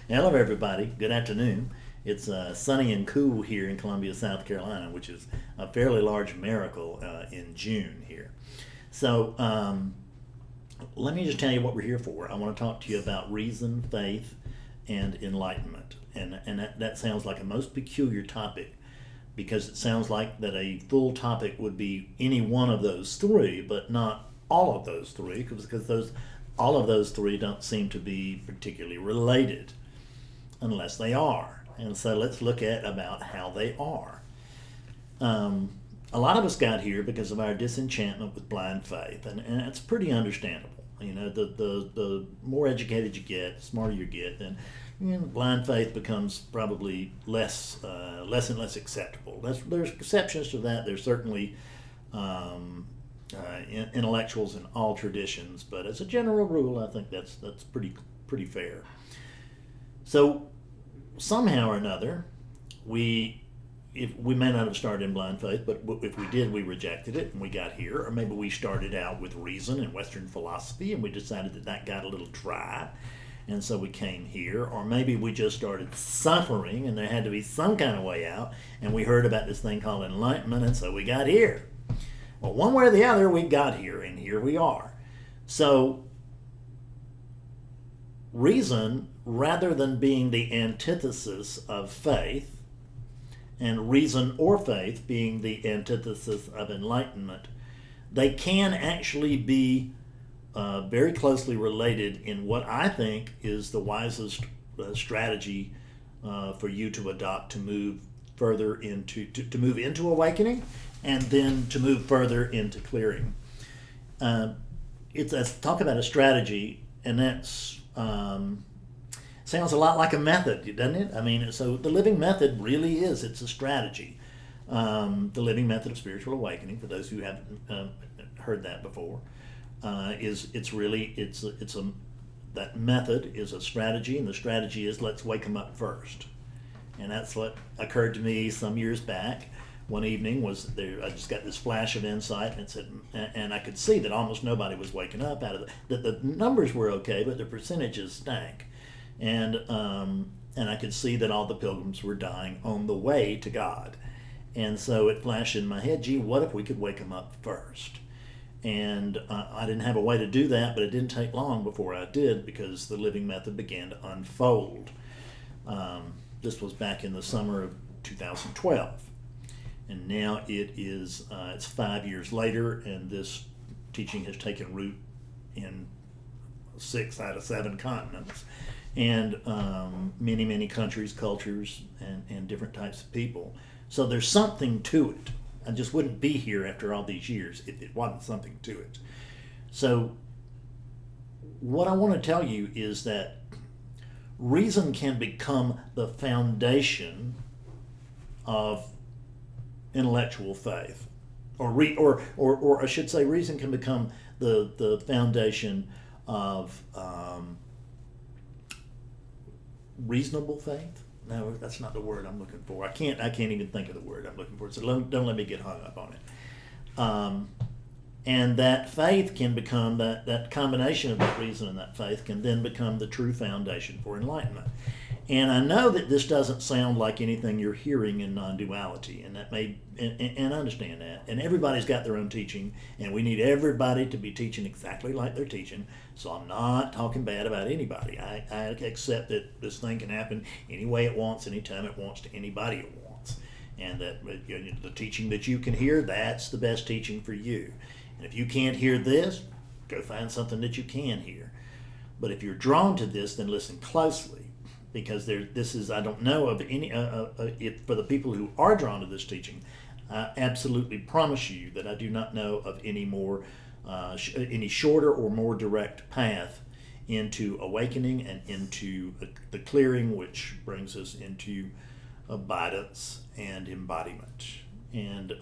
Hello, everybody. Good afternoon. It's sunny and cool here in Columbia, South Carolina, which is a fairly large miracle in June here. So, let me just tell you what we're here for. I want to talk to you about reason, faith, and enlightenment. And that sounds like a most peculiar topic because it sounds like that a full topic would be any one of those three, but not all of those three, because all of those three don't seem to be particularly related unless they are. And so let's look at about how they are. A lot of us got here because of our disenchantment with blind faith, and it's pretty understandable. You know, the more educated you get, the smarter you get, then blind faith becomes probably less and less acceptable. There's exceptions to that. There's certainly intellectuals in all traditions, but as a general rule, I think that's pretty fair. So somehow or another, we may not have started in blind faith, but if we did, we rejected it and we got here. Or maybe we started out with reason and Western philosophy and we decided that got a little dry, and so we came here. Or maybe we just started suffering and there had to be some kind of way out, and we heard about this thing called enlightenment, and so we got here. Well, one way or the other, we got here, and here we are. So reason, rather than being the antithesis of faith, and reason or faith being the antithesis of enlightenment, they can actually be very closely related in what I think is the wisest strategy for you to adopt to move further to move into awakening, and then to move further into clearing. It's talk about a strategy, and that's sounds a lot like a method, doesn't it? I mean, so the living method really it's a strategy. The living method of spiritual awakening, for those who haven't heard that before, that method is a strategy, and the strategy is let's wake them up first. And that's what occurred to me some years back. One evening was there. I just got this flash of insight, and it said, and I could see that almost nobody was waking up out of it. That the numbers were okay, but the percentages stank. And I could see that all the pilgrims were dying on the way to God. And so it flashed in my head, gee, what if we could wake them up first? And I didn't have a way to do that, but it didn't take long before I did, because the living method began to unfold. This was back in the summer of 2012. And now it's 5 years later, and this teaching has taken root in 6 out of 7 continents, and many countries, cultures, and different types of people. So there's something to it. I just wouldn't be here after all these years if it wasn't something to it. So what I want to tell you is that reason can become the foundation of intellectual faith, or I should say, reason can become the foundation of reasonable faith. No, that's not the word I'm looking for. I can't even think of the word I'm looking for. So don't let me get hung up on it. And that faith can become that combination of that reason and that faith can then become the true foundation for enlightenment. And I know that this doesn't sound like anything you're hearing in non-duality, and I understand that. And everybody's got their own teaching, and we need everybody to be teaching exactly like they're teaching. So I'm not talking bad about anybody. I accept that this thing can happen any way it wants, anytime it wants, to anybody it wants, and that the teaching that you can hear, that's the best teaching for you. And if you can't hear this, go find something that you can hear. But if you're drawn to this, then listen closely. Because I don't know of any, for the people who are drawn to this teaching, I absolutely promise you that I do not know of any shorter or more direct path into awakening and into the clearing, which brings us into abidance and embodiment. And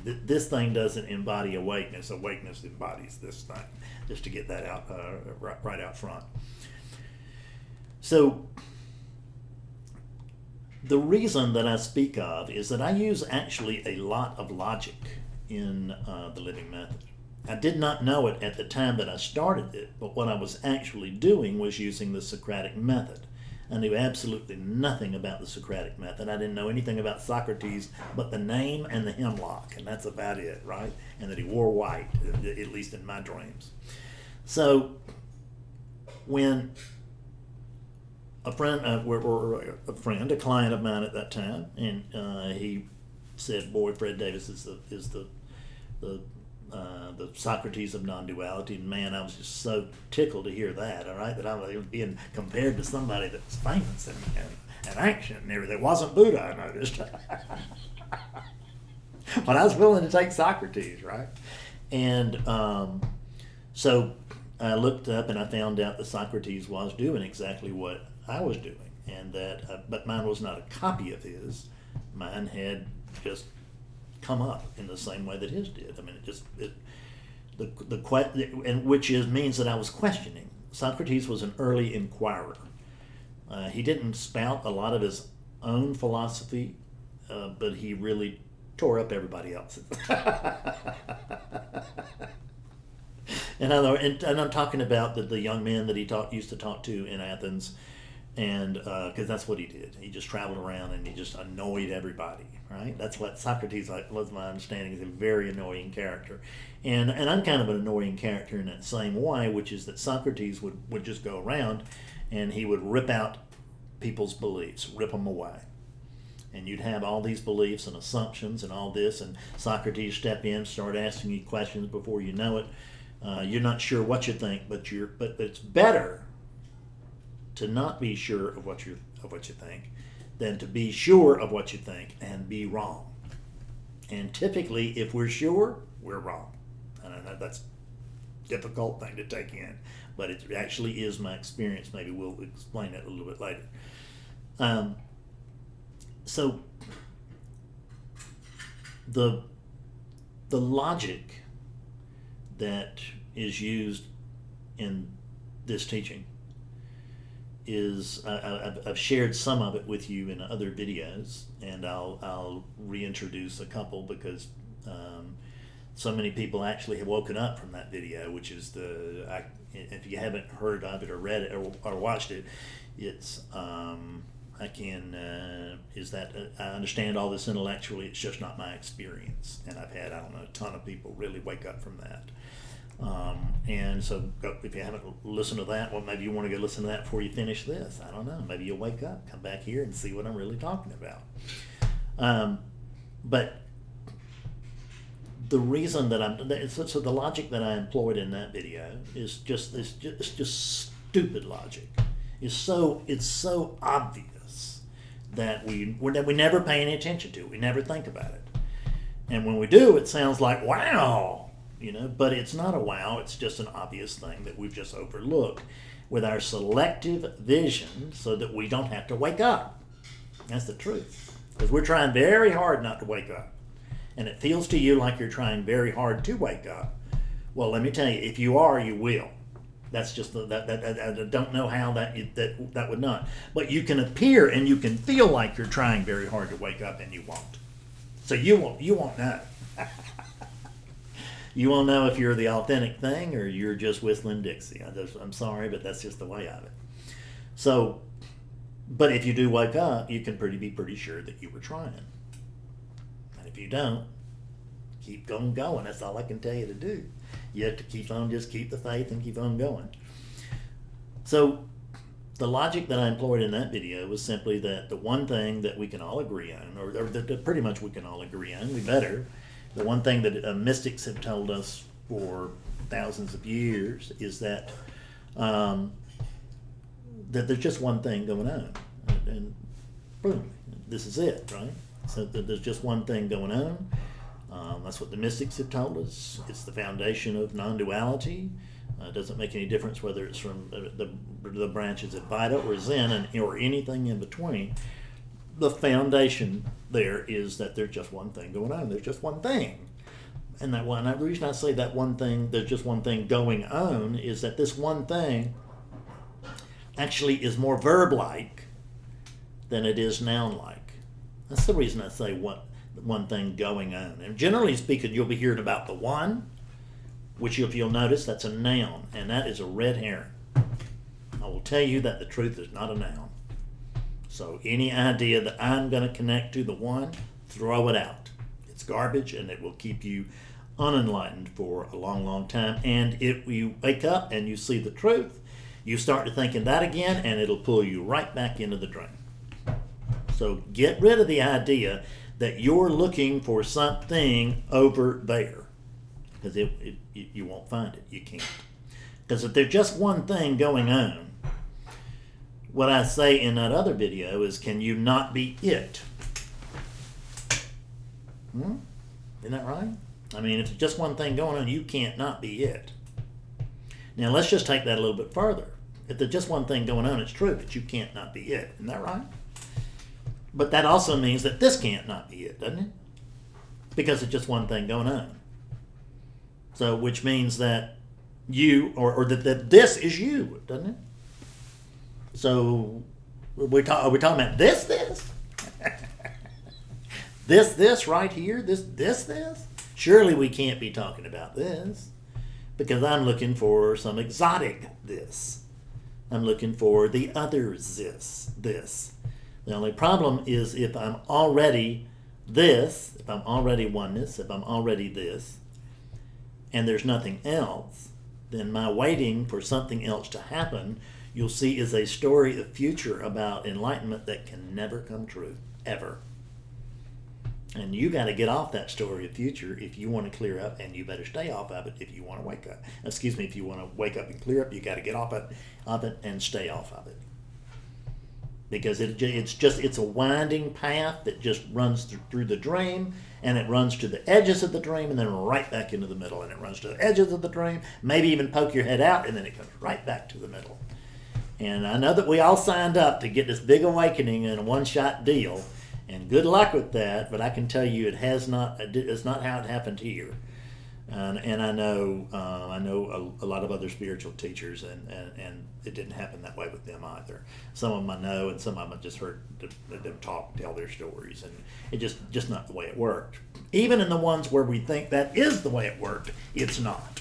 this thing doesn't embody awakeness. Awakeness embodies this thing. Just to get that out right out front. So the reason that I speak of is that I use actually a lot of logic in the living method. I did not know it at the time that I started it, but what I was actually doing was using the Socratic method. I knew absolutely nothing about the Socratic method. I didn't know anything about Socrates but the name and the hemlock, and that's about it, right? And that he wore white, at least in my dreams. So when a friend, a client of mine at that time, and he said, "Boy, Fred Davis is the Socrates of non-duality," and man, I was just so tickled to hear that. All right, that I was being compared to somebody that's famous and ancient and everything. It wasn't Buddha, I noticed, but I was willing to take Socrates, right? And so I looked up and I found out that Socrates was doing exactly what I was doing, and that, but mine was not a copy of his. Mine had just come up in the same way that his did. I mean, which means that I was questioning. Socrates was an early inquirer. He didn't spout a lot of his own philosophy, but he really tore up everybody else's. And I'm talking about the young men that he used to talk to in Athens, and because that's what he did. He just traveled around and he just annoyed everybody, right? That's what Socrates, was my understanding, is a very annoying character. And I'm kind of an annoying character in that same way, which is that Socrates would just go around and he would rip out people's beliefs, rip them away. And you'd have all these beliefs and assumptions and all this, and Socrates step in, start asking you questions before you know it. You're not sure what you think, but it's better to not be sure of what you think than to be sure of what you think and be wrong. And typically, if we're sure, we're wrong. And I know that's a difficult thing to take in, but it actually is my experience. Maybe we'll explain it a little bit later. So the logic that is used in this teaching is, I've shared some of it with you in other videos, and I'll reintroduce a couple because so many people actually have woken up from that video, which is if you haven't heard of it or read it or watched it, it's is that I understand all this intellectually, it's just not my experience. And I've had, I don't know, a ton of people really wake up from that. And so if you haven't listened to that, well, maybe you want to go listen to that before you finish this. I don't know. Maybe you'll wake up, come back here and see what I'm really talking about. But the reason that so the logic that I employed in that video is just stupid logic. It's so obvious that we never pay any attention to it. We never think about it. And when we do, it sounds like, wow. But it's not a wow, it's just an obvious thing that we've just overlooked with our selective vision so that we don't have to wake up. That's the truth. Because we're trying very hard not to wake up. And it feels to you like you're trying very hard to wake up. Well, let me tell you, if you are, you will. That's just I don't know how that would not. But you can appear and you can feel like you're trying very hard to wake up, and you won't. So you won't know. You won't know if you're the authentic thing or you're just whistling Dixie. I'm sorry, but that's just the way of it. So, but if you do wake up, you can be pretty sure that you were trying. And if you don't, keep on going. That's all I can tell you to do. You have to just keep the faith and keep on going. So the logic that I employed in that video was simply that the one thing that we can all agree on, or that pretty much we can all agree on, the one thing that mystics have told us for thousands of years is that that there's just one thing going on, and boom, this is it, right? So there's just one thing going on. That's what the mystics have told us. It's the foundation of non-duality. It doesn't make any difference whether it's from the branches of Veda or Zen or anything in between. The foundation there is that there's just one thing going on. There's just one thing. And the reason I say that one thing, there's just one thing going on, is that this one thing actually is more verb-like than it is noun-like. That's the reason I say one thing going on. And generally speaking, you'll be hearing about the one, which if you'll notice, that's a noun, and that is a red herring. I will tell you that the truth is not a noun. So any idea that I'm going to connect to the one, throw it out. It's garbage, and it will keep you unenlightened for a long, long time. And if you wake up and you see the truth, you start to thinking that again, and it'll pull you right back into the drain. So get rid of the idea that you're looking for something over there, because you won't find it. You can't. Because if there's just one thing going on, what I say in that other video is, can you not be it? Isn't that right? I mean, if there's just one thing going on, you can't not be it. Now, let's just take that a little bit further. If there's just one thing going on, it's true that you can't not be it. Isn't that right? But that also means that this can't not be it, doesn't it? Because it's just one thing going on. So, which means that you, or that this is you, doesn't it? So, are we talking about this? this right here? This? Surely we can't be talking about this, because I'm looking for some exotic this. I'm looking for the other this. The only problem is if I'm already this, if I'm already oneness, if I'm already this, and there's nothing else, then my waiting for something else to happen, you'll see, is a story of future about enlightenment that can never come true, ever. And you got to get off that story of future if you want to clear up, and you better stay off of it if you want to wake up. If you want to wake up and clear up, you got to get off of it and stay off of it. Because it's a winding path that just runs through the dream, and it runs to the edges of the dream, and then right back into the middle, and it runs to the edges of the dream, maybe even poke your head out, and then it comes right back to the middle. And I know that we all signed up to get this big awakening in a one-shot deal, and good luck with that, but I can tell you it's not how it happened here. And I know a lot of other spiritual teachers, and it didn't happen that way with them either. Some of them I know, and some of them I just heard them tell their stories, and it just not the way it worked. Even in the ones where we think that is the way it worked, it's not.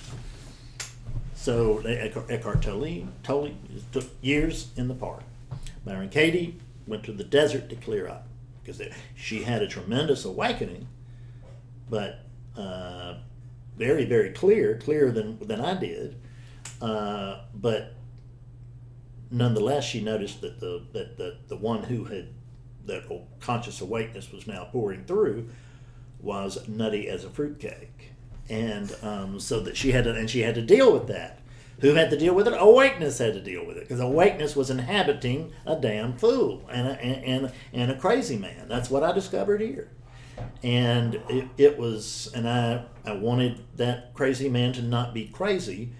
So Eckhart Tolle took years in the park. Byron Katie went to the desert to clear up, because she had a tremendous awakening, but very, very clearer than I did. But nonetheless, she noticed that the one who had that conscious awakeness was now pouring through was nutty as a fruitcake, and so that she had to deal with that. Who had to deal with it? Awakeness had to deal with it, because awakeness was inhabiting a damn fool and a crazy man. That's what I discovered here. And it was, and I wanted that crazy man to not be crazy,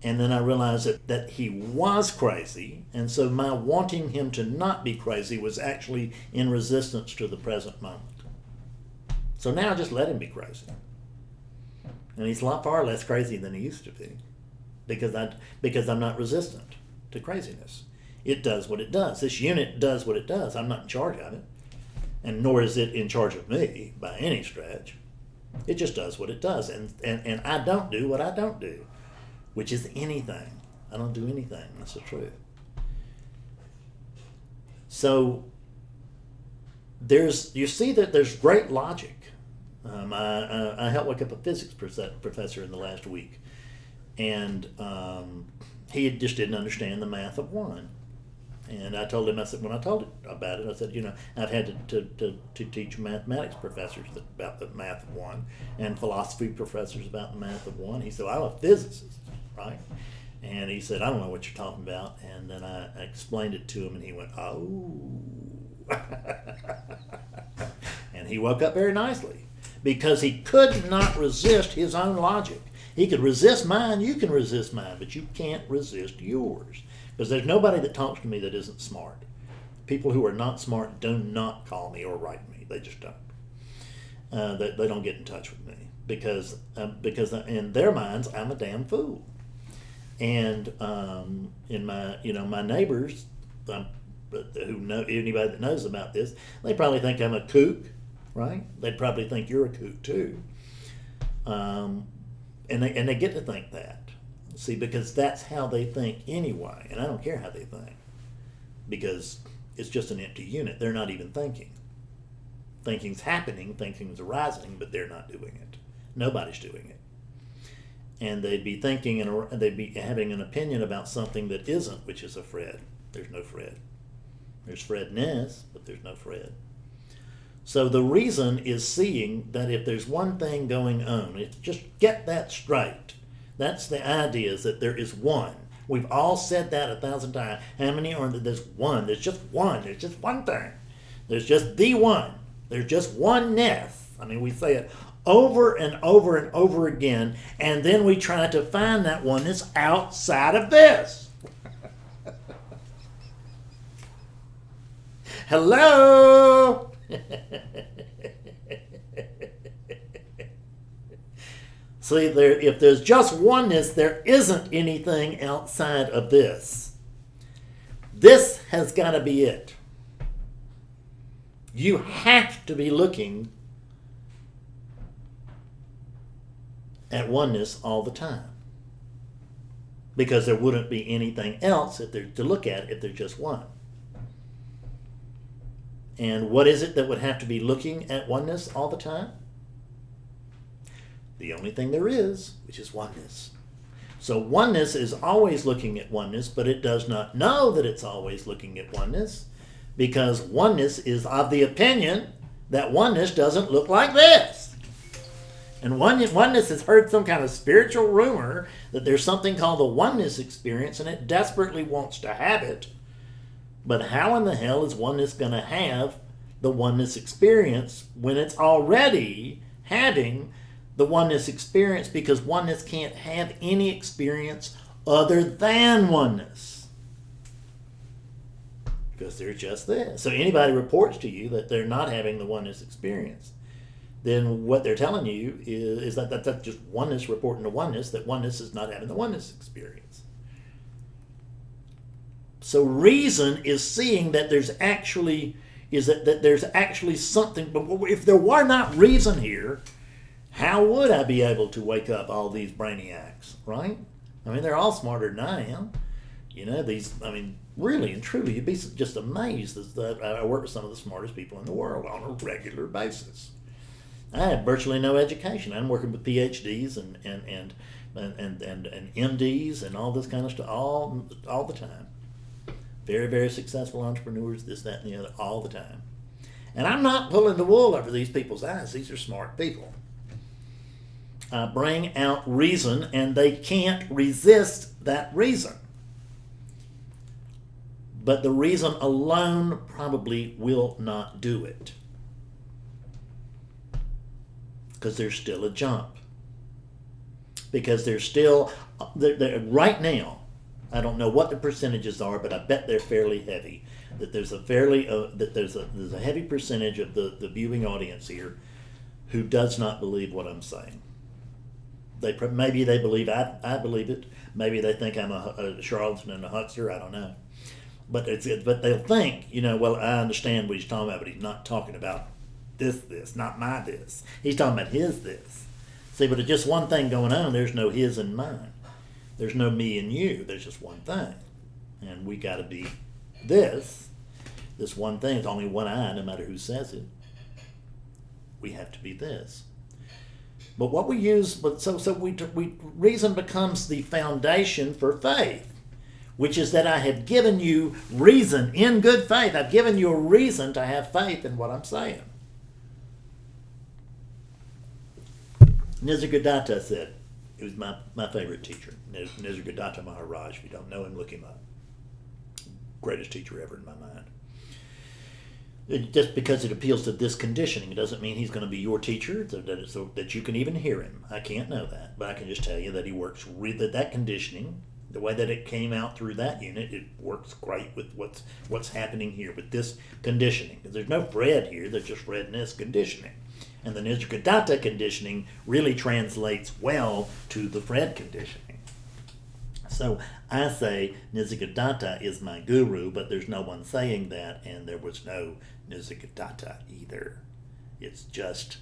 and then I realized that he was crazy, and so my wanting him to not be crazy was actually in resistance to the present moment. So now I just let him be crazy, and he's a lot far less crazy than he used to be, because I'm not resistant to craziness. It does what it does. This unit does what it does. I'm not in charge of it. And nor is it in charge of me by any stretch. It just does what it does. And I don't do what I don't do, which is anything. I don't do anything. That's the truth. So you see that there's great logic. I helped wake up a physics professor in the last week, and he just didn't understand the math of one. And I told him, when I told him about it, I said, I've had to teach mathematics professors about the math of one, and philosophy professors about the math of one. He said, well, I'm a physicist, right? And he said, I don't know what you're talking about. And then I explained it to him, and he went, oh. And he woke up very nicely, because he could not resist his own logic. He could resist mine, you can resist mine, but you can't resist yours. Because there's nobody that talks to me that isn't smart. People who are not smart do not call me or write me. They just don't. They don't get in touch with me because in their minds I'm a damn fool. And in my neighbors, who know anybody that knows about this, they probably think I'm a kook, right? They'd probably think you're a kook too. And they get to think that. See, because that's how they think anyway, and I don't care how they think, because It's just an empty unit. They're not even thinking. Thinking's happening, thinking's arising, but they're not doing it. Nobody's doing it. And they'd be thinking and they'd be having an opinion about something that isn't, which is a Fred. There's no Fred. There's Fredness, but there's no Fred. So the reason is seeing that if there's one thing going on, just get that straight. That's the idea, is that there is one. We've all said that 1,000 times. How many are there? There's one. There's just one. There's just one thing. There's just the one. There's just oneness. I mean, we say it over and over and over again, and then we try to find that oneness outside of this. Hello? See, if there's just oneness, there isn't anything outside of this. This has got to be it. You have to be looking at oneness all the time, because there wouldn't be anything else to look at if there's just one. And what is it that would have to be looking at oneness all the time? The only thing there is, which is oneness. So oneness is always looking at oneness, but it does not know that it's always looking at oneness, because oneness is of the opinion that oneness doesn't look like this. And oneness has heard some kind of spiritual rumor that there's something called the oneness experience, and it desperately wants to have it. But how in the hell is oneness going to have the oneness experience when it's already having the oneness experience? Because oneness can't have any experience other than oneness, because they're just this. So anybody reports to you that they're not having the oneness experience, then what they're telling you is that that's just oneness reporting to oneness, that oneness is not having the oneness experience. So reason is seeing that there's actually something. But if there were not reason here, how would I be able to wake up all these brainiacs, right? I mean, they're all smarter than I am. You know, really and truly, you'd be just amazed that I work with some of the smartest people in the world on a regular basis. I have virtually no education. I'm working with PhDs and MDs and all this kind of stuff all the time. Very, very successful entrepreneurs, this, that, and the other, all the time. And I'm not pulling the wool over these people's eyes. These are smart people. Bring out reason, and they can't resist that reason. But the reason alone probably will not do it, because there's still a jump. Because there's still, right now, I don't know what the percentages are, but I bet they're fairly heavy. That there's a heavy percentage of the viewing audience here who does not believe what I'm saying. Maybe they believe I believe it. Maybe they think I'm a charlatan and a huckster. I don't know. But they'll think, well, I understand what he's talking about, but he's not talking about this, not my this. He's talking about his this. See, but it's just one thing going on. There's no his and mine. There's no me and you. There's just one thing. And we got to be this one thing. It's only one I, no matter who says it. We have to be this. But what we use, reason becomes the foundation for faith, which is that I have given you reason in good faith. I've given you a reason to have faith in what I'm saying. Nisargadatta said, he was my favorite teacher, Nisargadatta Maharaj. If you don't know him, look him up. Greatest teacher ever in my mind. Just because it appeals to this conditioning, it doesn't mean he's going to be your teacher, so that you can even hear him. I can't know that, but I can just tell you that he works that conditioning, the way that it came out through that unit, it works great with what's happening here with this conditioning. Because there's no Fred here, there's just Fredness conditioning. And the Nisargadatta conditioning really translates well to the Fred conditioning. So I say Nisargadatta is my guru, but there's no one saying that, and there was no Nisargadatta either. It's just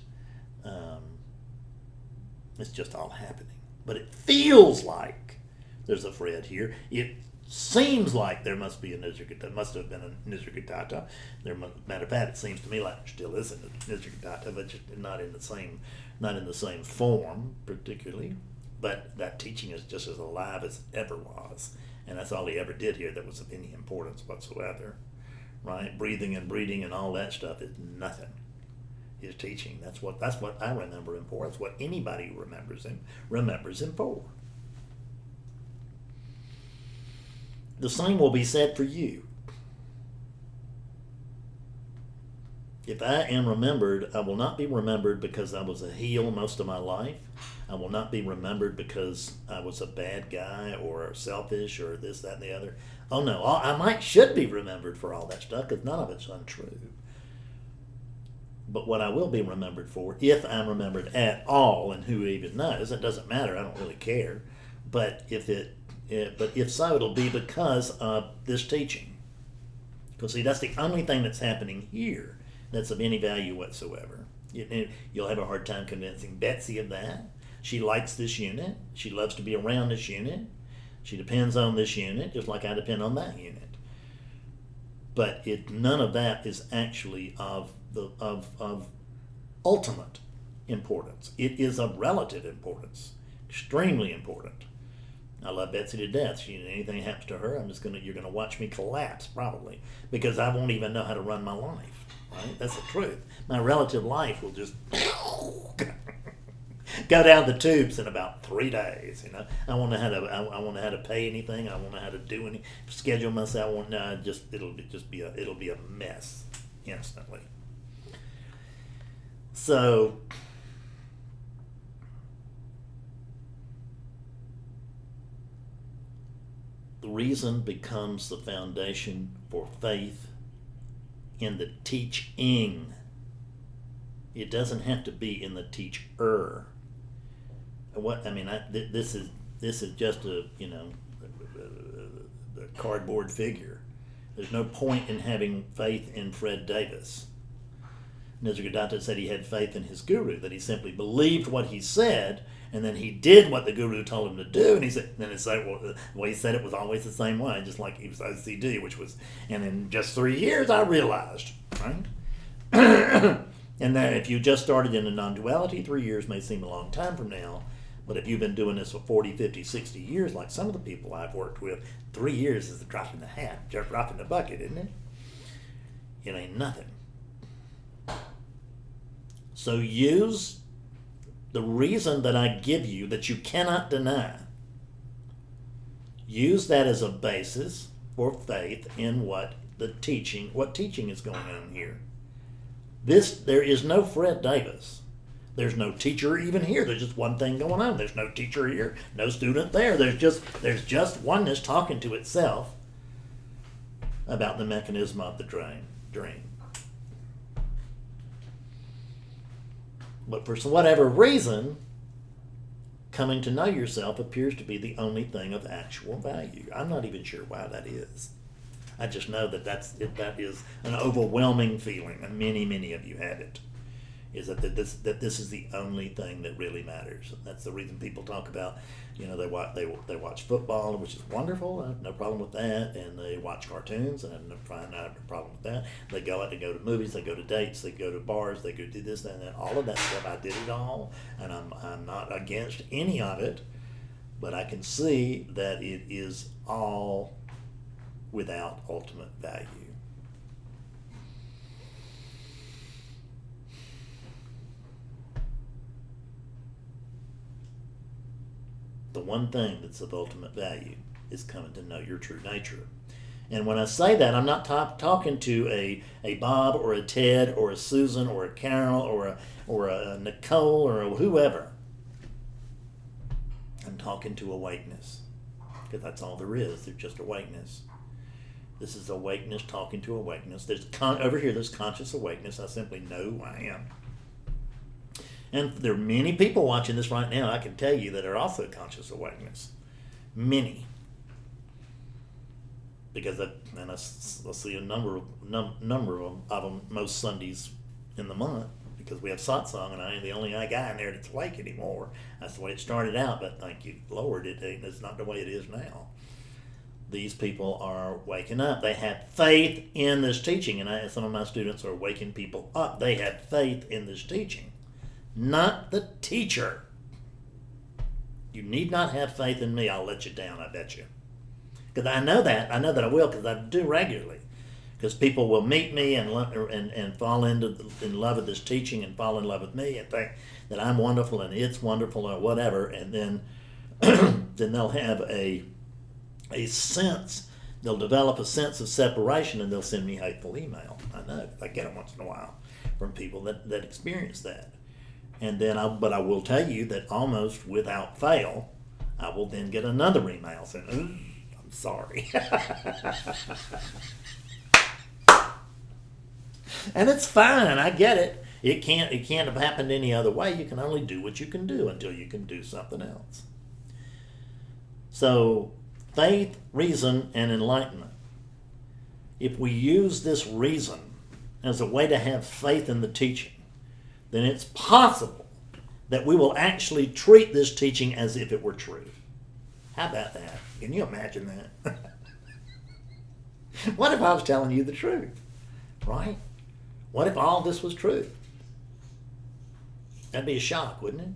all happening. But it feels like there's a Fred here. It seems like there must be a Nisargadatta, must have been a Nisargadatta. Matter of fact, it seems to me like there still is a Nisargadatta, but just not in the same form particularly. But that teaching is just as alive as it ever was, and that's all he ever did here that was of any importance whatsoever. Right? Breathing and breeding and all that stuff is nothing. His teaching, that's what I remember him for. That's what anybody who remembers him for. The same will be said for you. If I am remembered, I will not be remembered because I was a heel most of my life. I will not be remembered because I was a bad guy or selfish or this, that, and the other. Oh no, should be remembered for all that stuff because none of it's untrue. But what I will be remembered for, if I'm remembered at all, and who even knows, it doesn't matter. I don't really care. But if so, it'll be because of this teaching. Because see, that's the only thing that's happening here that's of any value whatsoever. You'll have a hard time convincing Betsy of that. She likes this unit. She loves to be around this unit. She depends on this unit, just like I depend on that unit. But none of that is actually of ultimate importance. It is of relative importance, extremely important. I love Betsy to death. Anything happens to her, you're gonna watch me collapse probably because I won't even know how to run my life. Right? That's the truth. My relative life will just go down the tubes in about 3 days. I won't know how to pay anything. I won't know how to do any schedule myself. I won't know. It'll be a mess instantly. So the reason becomes the foundation for faith in the teaching. It doesn't have to be in the teacher. This is just a cardboard figure. There's no point in having faith in Fred Davis. Nisargadatta said he had faith in his guru, that he simply believed what he said, and then he did what the guru told him to do. And he said, the way he said it was always the same way, just like he was OCD, and in just 3 years I realized, right? And that if you just started in a non-duality, 3 years may seem a long time from now, but if you've been doing this for 40, 50, 60 years, like some of the people I've worked with, 3 years is a drop in the hat, just a drop in the bucket, isn't it? It ain't nothing. So use the reason that I give you that you cannot deny. Use that as a basis for faith in what teaching is going on here. There is no Fred Davis. There's no teacher even here. There's just one thing going on. There's no teacher here, no student there. There's just oneness talking to itself about the mechanism of the dream. But for whatever reason, coming to know yourself appears to be the only thing of actual value. I'm not even sure why that is. I just know that is an overwhelming feeling, and many of you have it. Is that this is the only thing that really matters. And that's the reason people talk about, they watch football, which is wonderful. I have no problem with that. And they watch cartoons, and I have no problem with that. They go to movies, they go to dates, they go to bars, they go do this, that, and that. All of that stuff, I did it all, and I'm not against any of it, but I can see that it is all without ultimate value. The one thing that's of ultimate value is coming to know your true nature. And when I say that, I'm not talking to a Bob or a Ted or a Susan or a Carol or a Nicole or a whoever. I'm talking to awakeness, because that's all there is. There's just awakeness. This is awakeness talking to awakeness. Over here, there's conscious awakeness. I simply know who I am. And there are many people watching this right now, I can tell you, that are also conscious awakeness. Many. Because I see a number of them most Sundays in the month, because we have satsang, and I ain't the only guy in there that's awake anymore. That's the way it started out, but thank you, Lord, it's not the way it is now. these people are waking up. They have faith in this teaching. And some of my students are waking people up. They have faith in this teaching, not the teacher. You need not have faith in me. I'll let you down, I bet you. Because I know that. I know that I will, because I do regularly. Because people will meet me and fall in love with this teaching and fall in love with me and think that I'm wonderful and it's wonderful or whatever. And then then they'll have a sense, they'll develop a sense of separation, and they'll send me hateful email. I know, I get them once in a while from people that experience that. And then, but I will tell you that almost without fail, I will then get another email saying, I'm sorry. And it's fine, I get it. It can't have happened any other way. You can only do what you can do until you can do something else. So, faith, reason, and enlightenment. If we use this reason as a way to have faith in the teaching, then it's possible that we will actually treat this teaching as if it were true. How about that? Can you imagine that? What if I was telling you the truth? Right? What if all this was true? That'd be a shock, wouldn't it?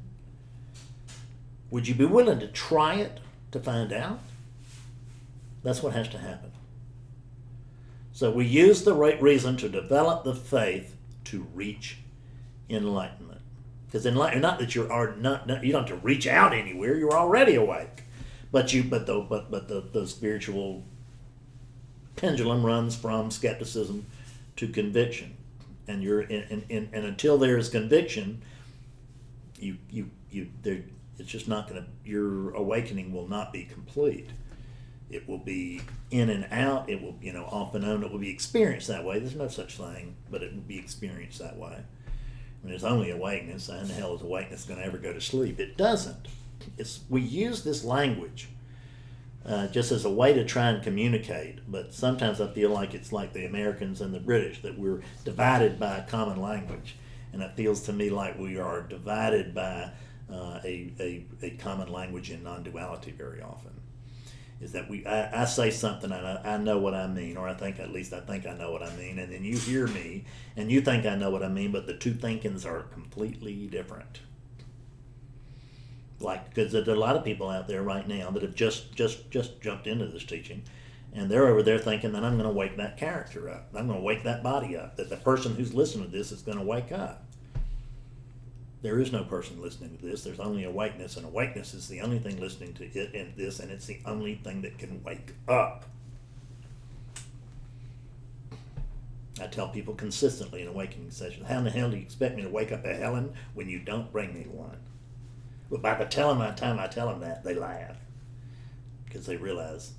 Would you be willing to try it to find out? That's what has to happen. So we use the right reason to develop the faith to reach enlightenment. Because not that you don't have to reach out anywhere. You're already awake, but the spiritual pendulum runs from skepticism to conviction, and until there is conviction, it's just not going to. Your awakening will not be complete. It will be in and out. It will, off and on. It will be experienced that way. There's no such thing, but it will be experienced that way. When there's only awakeness, how in the hell is awakeness going to ever go to sleep? It doesn't. We use this language just as a way to try and communicate, but sometimes I feel like it's like the Americans and the British, that we're divided by a common language, and it feels to me like we are divided by a common language in non-duality very often. Is that I say something and I know what I mean, or I think I know what I mean, and then you hear me and you think I know what I mean, but the two thinkings are completely different. Like, because there are a lot of people out there right now that have just jumped into this teaching, and they're over there thinking that I'm going to wake that character up, I'm going to wake that body up, that the person who's listening to this is going to wake up. There is no person listening to this. There's only awakeness, and awakeness is the only thing listening to it and this, and it's the only thing that can wake up. I tell people consistently in awakening sessions, how in the hell do you expect me to wake up a Helen when you don't bring me one? But by the time I tell them that, they laugh, because they realize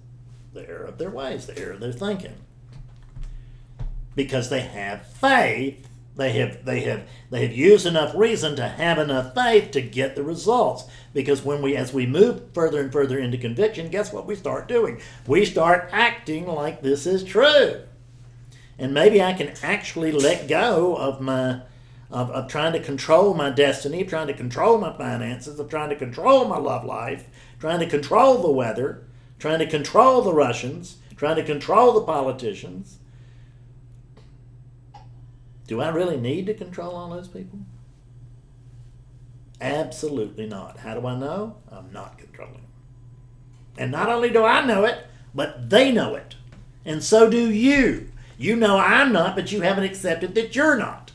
the error of their ways, the error of their thinking. Because they have faith. They have used enough reason to have enough faith to get the results. Because as we move further and further into conviction, guess what we start doing? We start acting like this is true. And maybe I can actually let go of trying to control my destiny, of trying to control my finances, of trying to control my love life, trying to control the weather, trying to control the Russians, trying to control the politicians. Do I really need to control all those people? Absolutely not. How do I know? I'm not controlling them. And not only do I know it, but they know it. And so do you. You know I'm not, but you haven't accepted that you're not.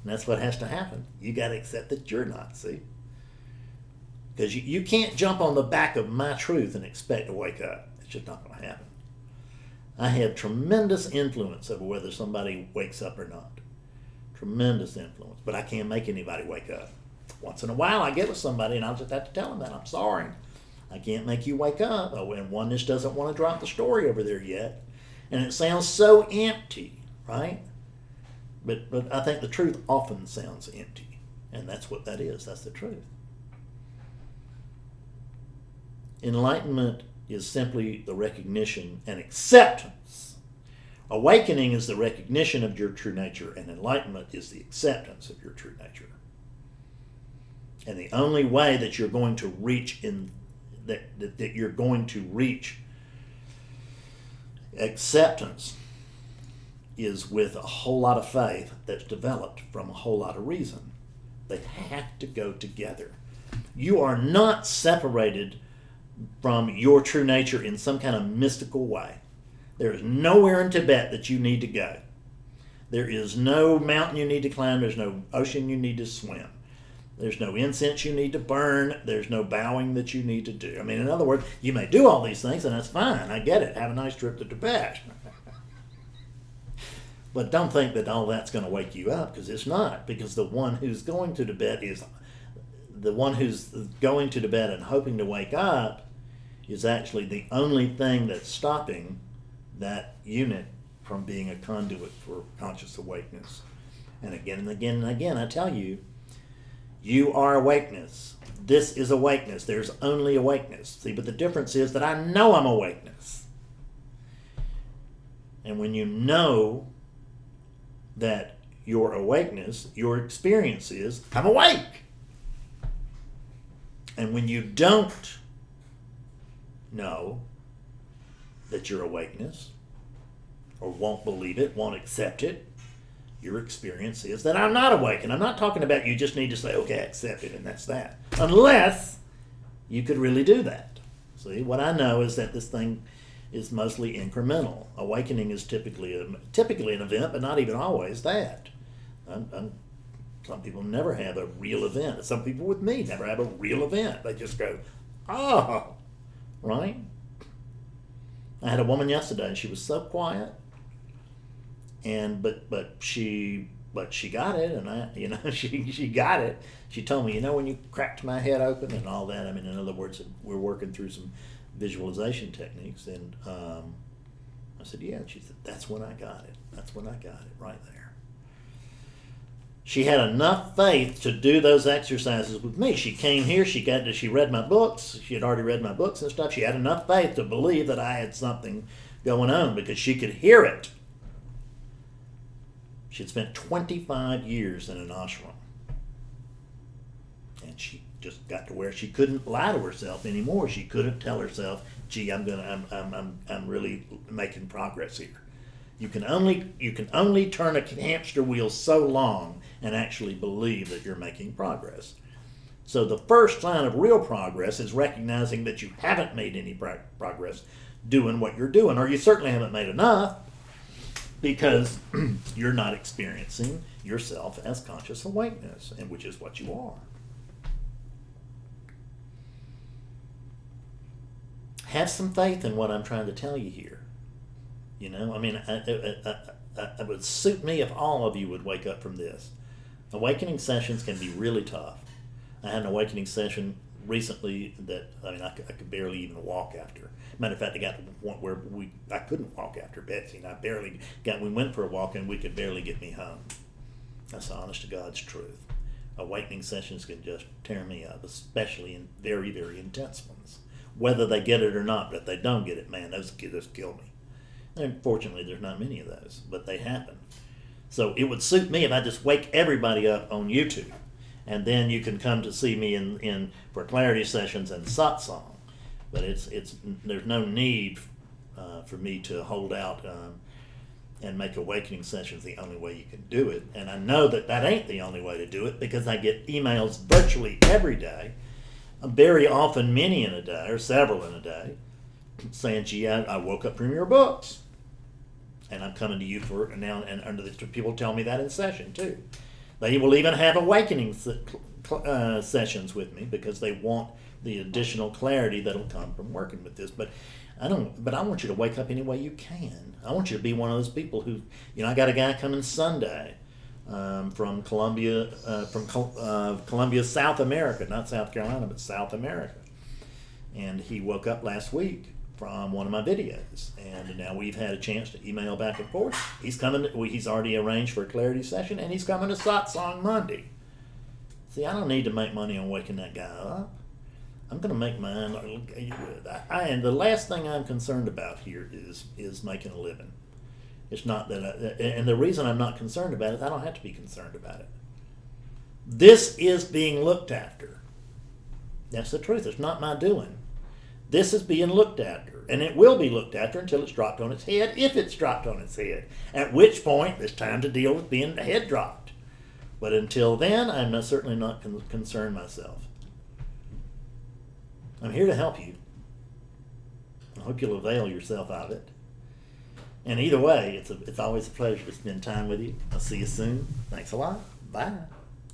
And that's what has to happen. You got to accept that you're not, see? Because you can't jump on the back of my truth and expect to wake up. It's just not going to happen. I have tremendous influence over whether somebody wakes up or not. Tremendous influence. But I can't make anybody wake up. Once in a while I get with somebody and I'll just have to tell them that. I'm sorry. I can't make you wake up. Oh, and oneness doesn't want to drop the story over there yet. And it sounds so empty, right? But I think the truth often sounds empty. And that's what that is. That's the truth. Enlightenment is simply the recognition and acceptance. Awakening is the recognition of your true nature, and enlightenment is the acceptance of your true nature. And the only way that you're going to reach Acceptance is with a whole lot of faith that's developed from a whole lot of reason. They have to go together. You are not separated from your true nature in some kind of mystical way. There is nowhere in Tibet that you need to go. There is no mountain you need to climb. There's no ocean you need to swim. There's no incense you need to burn. There's no bowing that you need to do. I mean, in other words, you may do all these things, and that's fine. I get it. Have a nice trip to Tibet. But don't think that all that's going to wake you up, because it's not. Because the one who's going to Tibet and hoping to wake up is actually the only thing that's stopping that unit from being a conduit for conscious awakeness. And again, I tell you, you are awakeness. This is awakeness. There's only awakeness. See, but the difference is that I know I'm awakeness. And when you know that your awakeness, your experience is, I'm awake. And when you don't know that you're awakeness, or won't believe it, won't accept it, your experience is that I'm not awake. And I'm not talking about you just need to say, okay, accept it, and that's that. Unless you could really do that. See, what I know is that this thing is mostly incremental. Awakening is typically an event, but not even always that. Some people never have a real event. Some people with me never have a real event. They just go, oh, right? I had a woman yesterday, and she was so quiet, and but she got it, and she got it. She told me, when you cracked my head open and all that. I mean, in other words, we're working through some visualization techniques, and I said, yeah. And she said, that's when I got it. That's when I got it, right there. She had enough faith to do those exercises with me. She came here, she read my books, she had already read my books and stuff. She had enough faith to believe that I had something going on because she could hear it. She'd spent 25 years in an ashram. And she just got to where she couldn't lie to herself anymore. She couldn't tell herself, gee, I'm really making progress here. You can only turn a hamster wheel so long and actually believe that you're making progress. So the first sign of real progress is recognizing that you haven't made any progress doing what you're doing, or you certainly haven't made enough, because you're not experiencing yourself as conscious awakeness, and which is what you are. Have some faith in what I'm trying to tell you here. I mean, it would suit me if all of you would wake up from this. Awakening sessions can be really tough. I had an awakening session recently that, I could barely even walk after. Matter of fact, I got to the point where I couldn't walk after Betsy, and we went for a walk and we could barely get me home. That's the honest to God's truth. Awakening sessions can just tear me up, especially in very, very intense ones. Whether they get it or not, but if they don't get it, man, those kill me. And fortunately, there's not many of those, but they happen. So it would suit me if I just wake everybody up on YouTube, and then you can come to see me in for clarity sessions and satsang. But there's no need for me to hold out and make awakening sessions the only way you can do it. And I know that ain't the only way to do it, because I get emails virtually every day, very often many in a day or several in a day, saying, gee, I woke up from your books, and I'm coming to you for now. And people tell me that in session too. They will even have awakening sessions with me because they want the additional clarity that'll come from working with this. But I want you to wake up any way you can. I want you to be one of those people who, I got a guy coming Sunday from Columbia, South America, not South Carolina, but South America. And he woke up last week from one of my videos, and now we've had a chance to email back and forth. He's coming. He's already arranged for a clarity session, and he's coming to satsang Monday. See, I don't need to make money on waking that guy up. I'm going to make mine. And the last thing I'm concerned about here is making a living. It's not that, and the reason I'm not concerned about it, I don't have to be concerned about it. This is being looked after. That's the truth. It's not my doing. This is being looked after, and it will be looked after until it's dropped on its head, if it's dropped on its head, at which point it's time to deal with being head dropped. But until then, I'm certainly not concerned myself. I'm here to help you. I hope you'll avail yourself of it. And either way, it's always a pleasure to spend time with you. I'll see you soon. Thanks a lot. Bye.